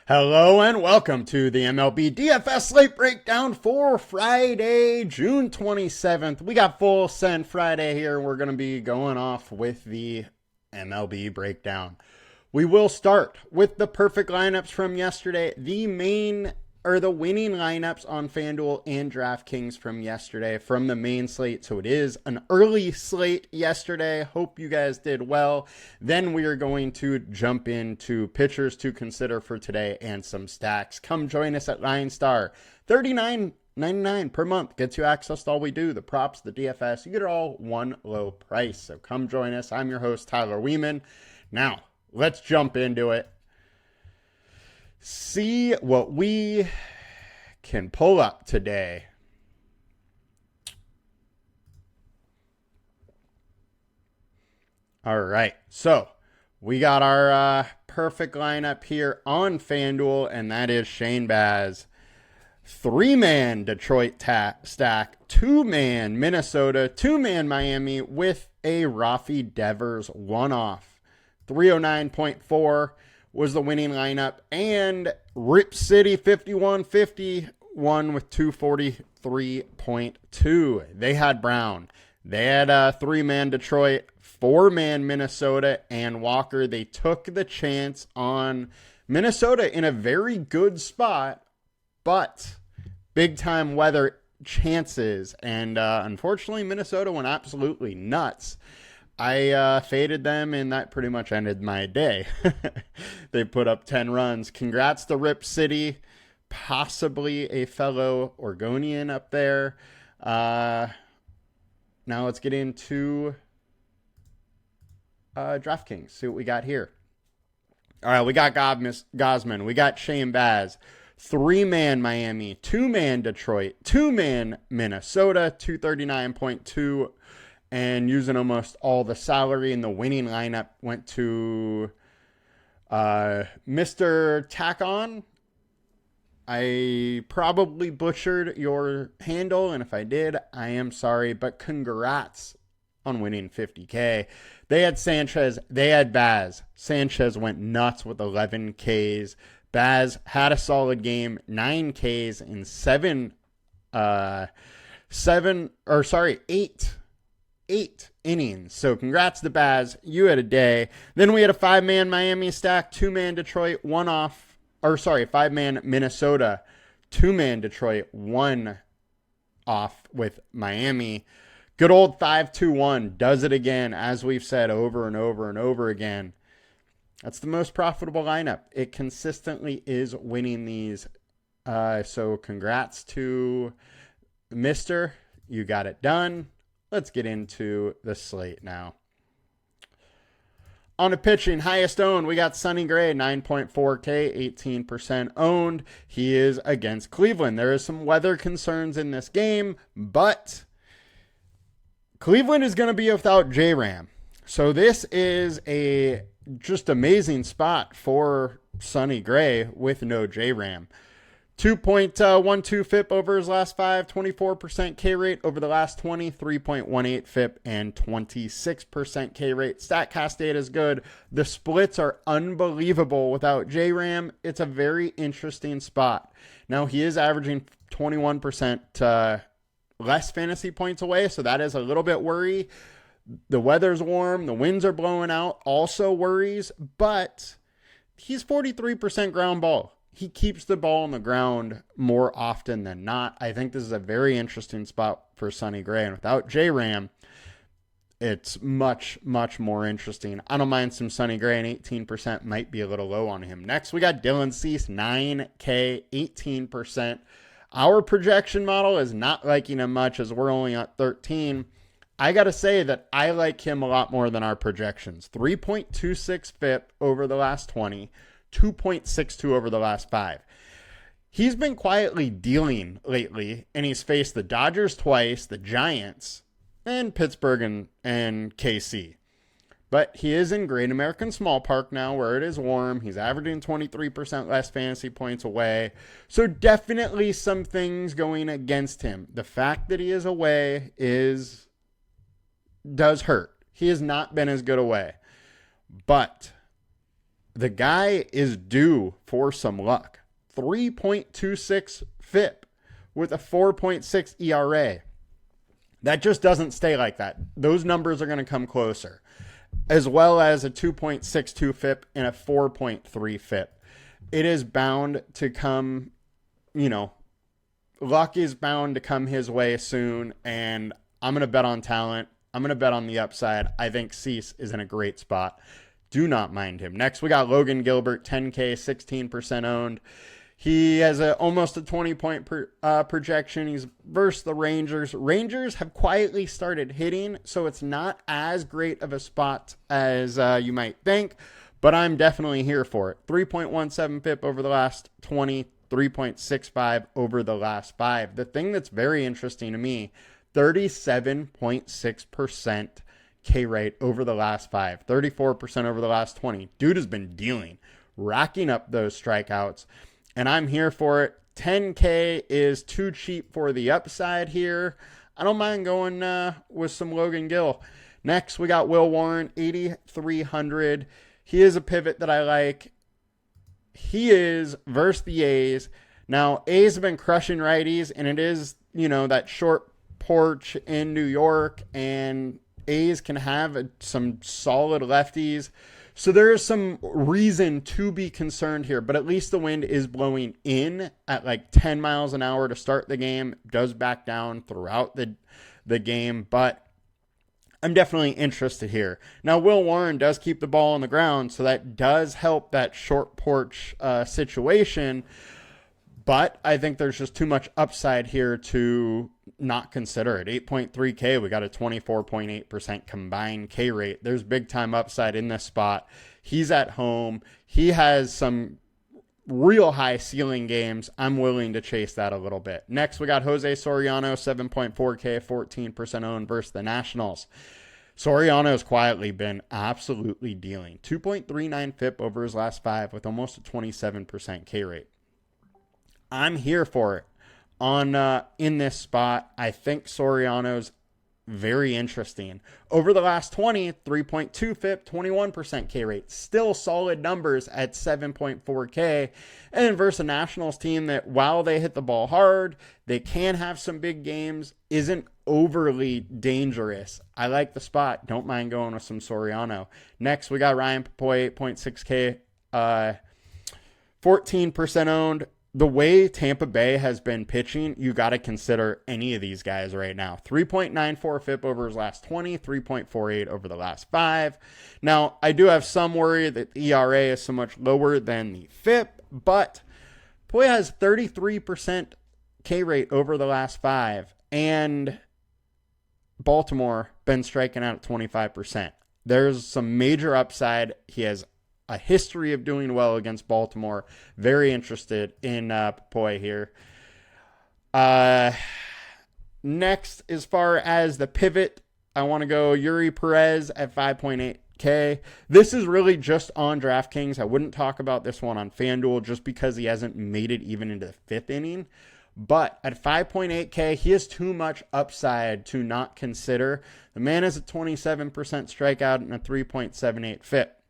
Hello and welcome to the MLB DFS Slate Breakdown for Friday, June 27th. We got full send Friday here. We're going to be going off with the MLB Breakdown. We will start with the perfect lineups from yesterday. The winning lineups on FanDuel and DraftKings from yesterday from the main slate. So it is an early slate yesterday. Hope you guys did well. Then we are going to jump into pitchers to consider for today and some stacks. Come join us at LineStar. $39.99 per month gets you access to all we do, the props, the DFS. You get it all one low price. So come join us. I'm your host, Tyler Wiemann. Now, let's jump into it. See what we can pull up today. All right, so we got our perfect lineup here on FanDuel, and that is Shane Baz. 3-man Detroit stack, 2-man Minnesota, 2-man Miami with a Rafi Devers one-off. 309.4 was the winning lineup, and Rip City 5151 with 243.2. They had Brown. They had 3-man Detroit, 4-man Minnesota, and Walker. They took the chance on Minnesota in a very good spot, but big time weather chances, and unfortunately Minnesota went absolutely nuts. I faded them, and that pretty much ended my day. They put up 10 runs. Congrats to Rip City, possibly a fellow Oregonian up there. Now let's get into DraftKings. See what we got here. All right, we got Gosman. We got Shane Baz. 3-man Miami, 2-man Detroit, 2-man Minnesota, 239.2. And using almost all the salary in the winning lineup went to Mr. Tackon. I probably butchered your handle, and if I did, I am sorry, but congrats on winning 50K. They had Sanchez, they had Baz. Sanchez went nuts with 11 Ks. Baz had a solid game, 9 Ks in 8 innings. So congrats to Baz. You had a day. Then we had a 5-man Miami stack, 2-man Detroit, 5-man Minnesota, 2-man Detroit, 1 off with Miami. Good old 5-2-1 does it again, as we've said over and over and over again. That's the most profitable lineup. It consistently is winning these. So congrats to Mr. You got it done. Let's get into the slate now. On a pitching, highest owned, we got Sonny Gray, 9.4K, 18% owned. He is against Cleveland. There is some weather concerns in this game, but Cleveland is going to be without J-Ram. So this is a just amazing spot for Sonny Gray with no J-Ram. 2.12 FIP over his last 5, 24% K rate over the last 20, 3.18 FIP, and 26% K rate. StatCast data is good. The splits are unbelievable without J-Ram. It's a very interesting spot. Now, he is averaging 21% less fantasy points away, so that is a little bit worry. The weather's warm. The winds are blowing out. Also worries, but he's 43% ground ball. He keeps the ball on the ground more often than not. I think this is a very interesting spot for Sonny Gray. And without J-Ram, it's much, much more interesting. I don't mind some Sonny Gray, and 18% might be a little low on him. Next, we got Dylan Cease, 9K, 18%. Our projection model is not liking him much as we're only at 13. I got to say that I like him a lot more than our projections. 3.26 FIP over the last 20. 2.62 over the last 5. He's been quietly dealing lately, and he's faced the Dodgers twice, the Giants, and Pittsburgh and KC. But he is in Great American Small Park now, where it is warm. He's averaging 23% less fantasy points away. So definitely some things going against him. The fact that he is away does hurt. He has not been as good away. But the guy is due for some luck. 3.26 FIP with a 4.6 ERA. That just doesn't stay like that. Those numbers are going to come closer, as well as a 2.62 FIP and a 4.3 FIP. It is bound to come, luck is bound to come his way soon, and I'm going to bet on talent. I'm going to bet on the upside. I think Cease is in a great spot. Do not mind him. Next, we got Logan Gilbert, 10K, 16% owned. He has almost a 20-point projection. He's versus the Rangers. Rangers have quietly started hitting, so it's not as great of a spot as you might think, but I'm definitely here for it. 3.17 FIP over the last 20, 3.65 over the last 5. The thing that's very interesting to me, 37.6% K rate over the last 5, 34% over the last 20. Dude has been dealing, racking up those strikeouts, and I'm here for it. 10K is too cheap for the upside here. I don't mind going with some Logan Gill. Next, we got Will Warren, 8,300. He is a pivot that I like. He is versus the A's. Now, A's have been crushing righties, and it is, that short porch in New York, and A's can have some solid lefties. So there is some reason to be concerned here, but at least the wind is blowing in at like 10 miles an hour to start the game. It does back down throughout the game, but I'm definitely interested here. Now, Will Warren does keep the ball on the ground, so that does help that short porch situation. But I think there's just too much upside here to not consider it. 8.3K, we got a 24.8% combined K rate. There's big time upside in this spot. He's at home. He has some real high ceiling games. I'm willing to chase that a little bit. Next, we got Jose Soriano, 7.4K, 14% owned versus the Nationals. Soriano's quietly been absolutely dealing. 2.39 FIP over his last 5 with almost a 27% K rate. I'm here for it in this spot. I think Soriano's very interesting. Over the last 20, 3.2 FIP, 21% K rate. Still solid numbers at 7.4K. And then versus a Nationals team that, while they hit the ball hard, they can have some big games, isn't overly dangerous. I like the spot. Don't mind going with some Soriano. Next, we got Ryan Papoy, 8.6K, 14% owned. The way Tampa Bay has been pitching, you got to consider any of these guys right now. 3.94 FIP over his last 20, 3.48 over the last 5. Now, I do have some worry that the ERA is so much lower than the FIP, but Boy has 33% K rate over the last 5, and Baltimore been striking out at 25%. There's some major upside. He has a history of doing well against Baltimore. Very interested in Papoy here. Next, as far as the pivot, I want to go Yuri Perez at 5.8K. This is really just on DraftKings. I wouldn't talk about this one on FanDuel just because he hasn't made it even into the 5th inning. But at 5.8K, he has too much upside to not consider. The man is a 27% strikeout and a 3.78 FIP.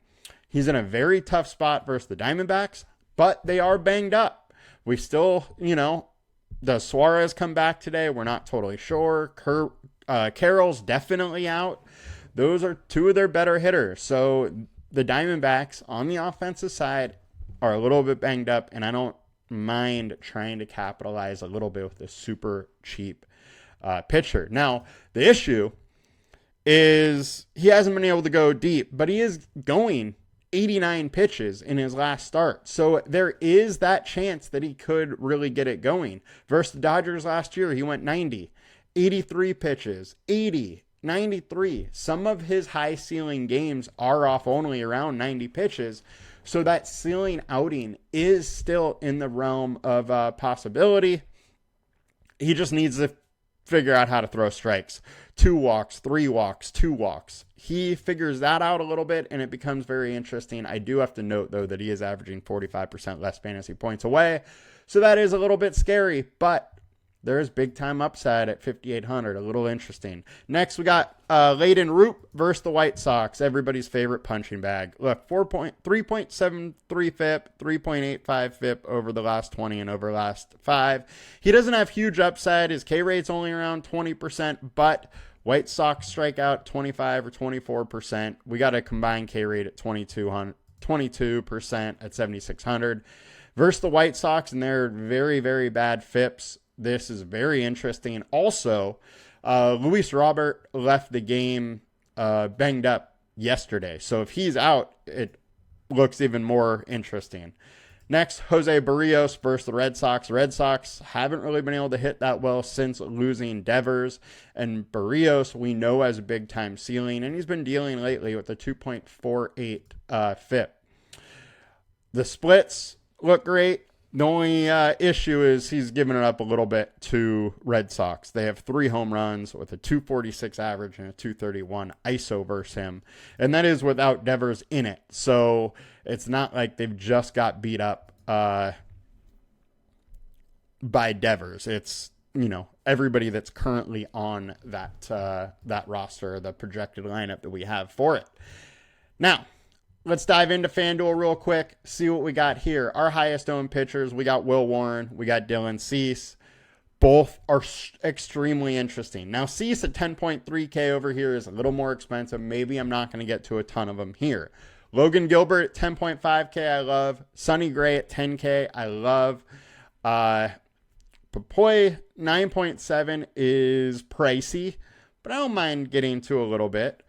He's in a very tough spot versus the Diamondbacks, but they are banged up. We still, does Suarez come back today? We're not totally sure. Carroll's definitely out. Those are two of their better hitters. So the Diamondbacks on the offensive side are a little bit banged up, and I don't mind trying to capitalize a little bit with a super cheap pitcher. Now, the issue is he hasn't been able to go deep, but he is going 89 pitches in his last start. So there is that chance that he could really get it going. Versus the Dodgers last year, he went 90, 83 pitches, 80, 93. Some of his high ceiling games are off only around 90 pitches. So that ceiling outing is still in the realm of possibility. He just needs to figure out how to throw strikes. 2 walks, 3 walks, 2 walks. He figures that out a little bit, and it becomes very interesting. I do have to note, though, that he is averaging 45% less fantasy points away. So that is a little bit scary, but There's big time upside at 5,800. A little interesting. Next, we got Layden Roop versus the White Sox. Everybody's favorite punching bag. Look, 3.73 FIP, 3.85 FIP over the last 20 and over the last 5. He doesn't have huge upside. His K rate's only around 20%, but White Sox strike out 25 or 24%. We got a combined K rate at 22% at 7,600. Versus the White Sox and their very, very bad FIPS. This is very interesting. Also, Luis Robert left the game banged up yesterday. So if he's out, it looks even more interesting. Next, Jose Barrios versus the Red Sox. Red Sox haven't really been able to hit that well since losing Devers. And Barrios, we know, has a big-time ceiling. And he's been dealing lately with a 2.48 FIP. The splits look great. The only issue is he's giving it up a little bit to Red Sox. They have 3 home runs with a 246 average and a 231 ISO versus him. And that is without Devers in it. So it's not like they've just got beat up by Devers. It's, everybody that's currently on that roster, the projected lineup that we have for it. Now, let's dive into FanDuel real quick, see what we got here. Our highest owned pitchers, we got Will Warren, we got Dylan Cease. Both are extremely interesting. Now, Cease at 10.3K over here is a little more expensive. Maybe I'm not going to get to a ton of them here. Logan Gilbert at 10.5K, I love. Sonny Gray at 10K, I love. Papoy 9.7 is pricey, but I don't mind getting to a little bit.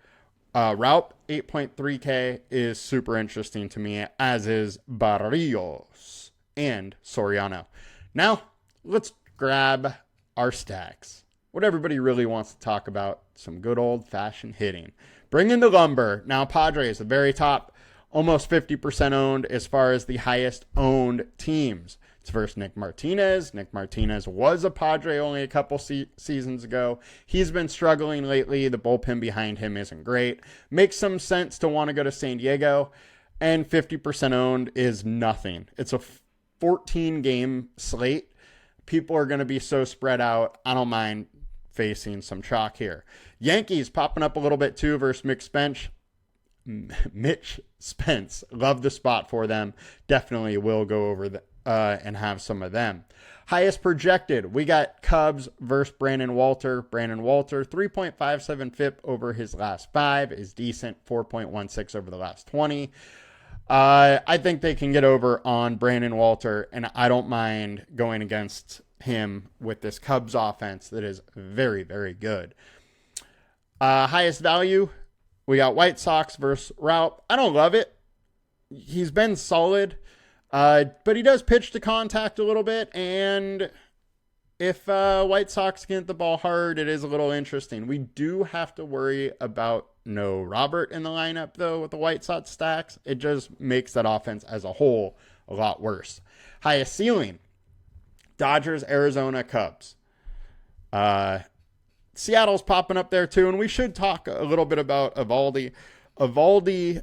Raup 8.3K is super interesting to me, as is Barrios and Soriano. Now, let's grab our stacks. What everybody really wants to talk about, some good old-fashioned hitting. Bring in the lumber. Now, Padres, the very top, almost 50% owned as far as the highest owned teams. It's versus Nick Martinez. Nick Martinez was a Padre only a couple seasons ago. He's been struggling lately. The bullpen behind him isn't great. Makes some sense to want to go to San Diego. And 50% owned is nothing. It's a 14-game slate. People are going to be so spread out. I don't mind facing some chalk here. Yankees popping up a little bit too versus Mitch Spence. Love the spot for them. Definitely will go over and have some of them. Highest projected, we got Cubs versus Brandon Walter. Brandon Walter, 3.57 FIP over his last 5 is decent. 4.16 over the last 20. I think they can get over on Brandon Walter, and I don't mind going against him with this Cubs offense that is very, very good. Highest value, we got White Sox versus Raup. I don't love it. He's been solid. But he does pitch to contact a little bit, and if White Sox can hit the ball hard, it is a little interesting. We do have to worry about no Robert in the lineup, though, with the White Sox stacks. It just makes that offense as a whole a lot worse. Highest ceiling, Dodgers, Arizona, Cubs. Seattle's popping up there, too, and we should talk a little bit about Eovaldi. Eovaldi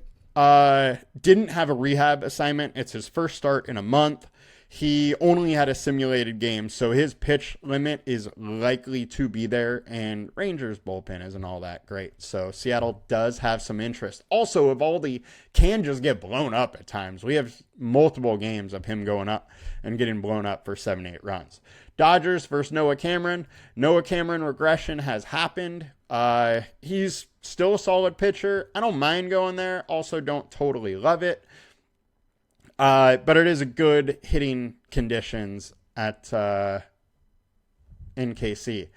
didn't have a rehab assignment. It's his first start in a month. He only had a simulated game, so his pitch limit is likely to be there, and Rangers bullpen isn't all that great. So Seattle does have some interest. Also, Eovaldi can just get blown up at times. We have multiple games of him going up and getting blown up for 7-8 runs. Dodgers versus Noah Cameron. Noah Cameron regression has happened. He's still a solid pitcher. I don't mind going there. Also don't totally love it. But it is a good hitting conditions at NKC.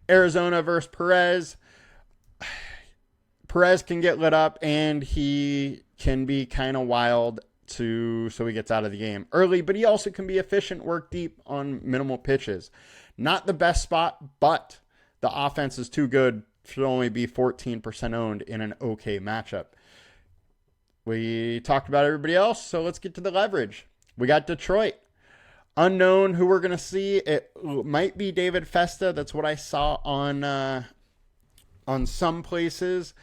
Arizona versus Perez. Perez can get lit up, and he can be kind of wild so he gets out of the game early, but he also can be efficient, work deep on minimal pitches. Not the best spot, but the offense is too good. Should only be 14% owned in an okay matchup. We talked about everybody else, so let's get to the leverage. We got Detroit. Unknown who we're going to see. It might be David Festa. That's what I saw on some places.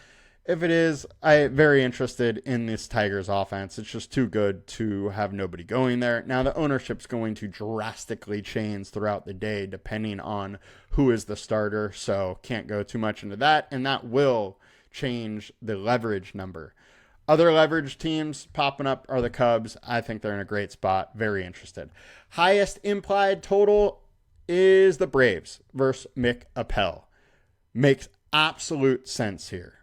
If it is, I'm very interested in this Tigers offense. It's just too good to have nobody going there. Now, the ownership's going to drastically change throughout the day depending on who is the starter, so can't go too much into that, and that will change the leverage number. Other leverage teams popping up are the Cubs. I think they're in a great spot. Very interested. Highest implied total is the Braves versus Mick Appel. Makes absolute sense here.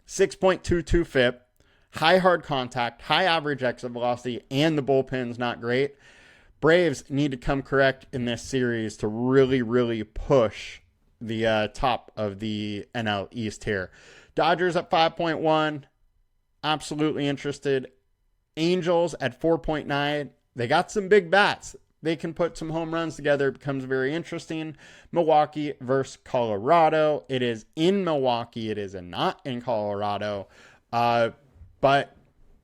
6.22 FIP, high hard contact, high average exit velocity, and the bullpen's not great. Braves need to come correct in this series to really, really push the top of the NL East here. Dodgers at 5.1, absolutely interested. Angels at 4.9, they got some big bats. They can put some home runs together. It becomes very interesting. Milwaukee versus Colorado. It is in Milwaukee. It is not in Colorado. But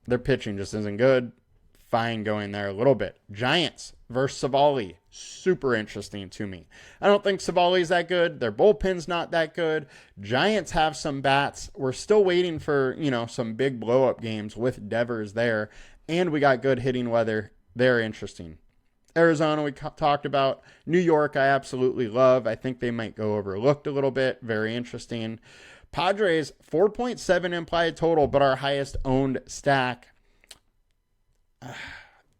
their pitching just isn't good. Fine going there a little bit. Giants versus Savali. Super interesting to me. I don't think Savali's that good. Their bullpen's not that good. Giants have some bats. We're still waiting for, some big blow-up games with Devers there. And we got good hitting weather. They're interesting. Arizona, we talked about. New York, I absolutely love. I think they might go overlooked a little bit. Very interesting. Padres, 4.7 implied total, but our highest owned stack.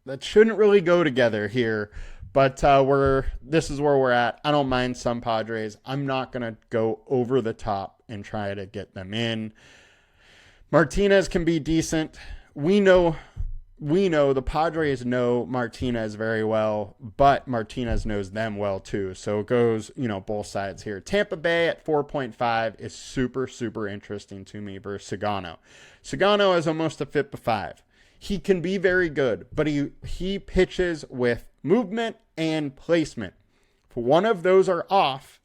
That shouldn't really go together here, but this is where we're at. I don't mind some Padres. I'm not going to go over the top and try to get them in. Martinez can be decent. We know the Padres know Martinez very well, but Martinez knows them well too. So it goes, both sides here. Tampa Bay at 4.5 is super, super interesting to me versus Sagano. Sagano is almost a FIP of 5. He can be very good, but he pitches with movement and placement. If one of those are off,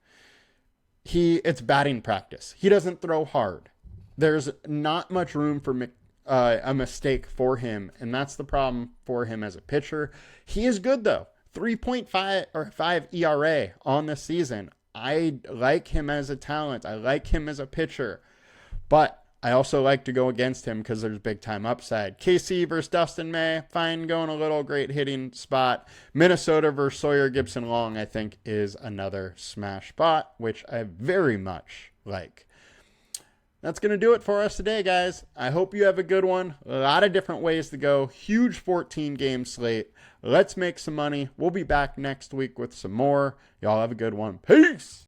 it's batting practice. He doesn't throw hard. There's not much room for a mistake for him, and that's the problem for him as a pitcher. He is good though. 3.5 or 5 ERA on the season. I like him as a talent. I like him as a pitcher, but I also like to go against him because there's big time upside. KC versus Dustin May, fine, going a little, great hitting spot. Minnesota versus Sawyer Gibson Long, I think, is another smash spot, which I very much like. That's going to do it for us today, guys. I hope you have a good one. A lot of different ways to go. Huge 14-game slate. Let's make some money. We'll be back next week with some more. Y'all have a good one. Peace!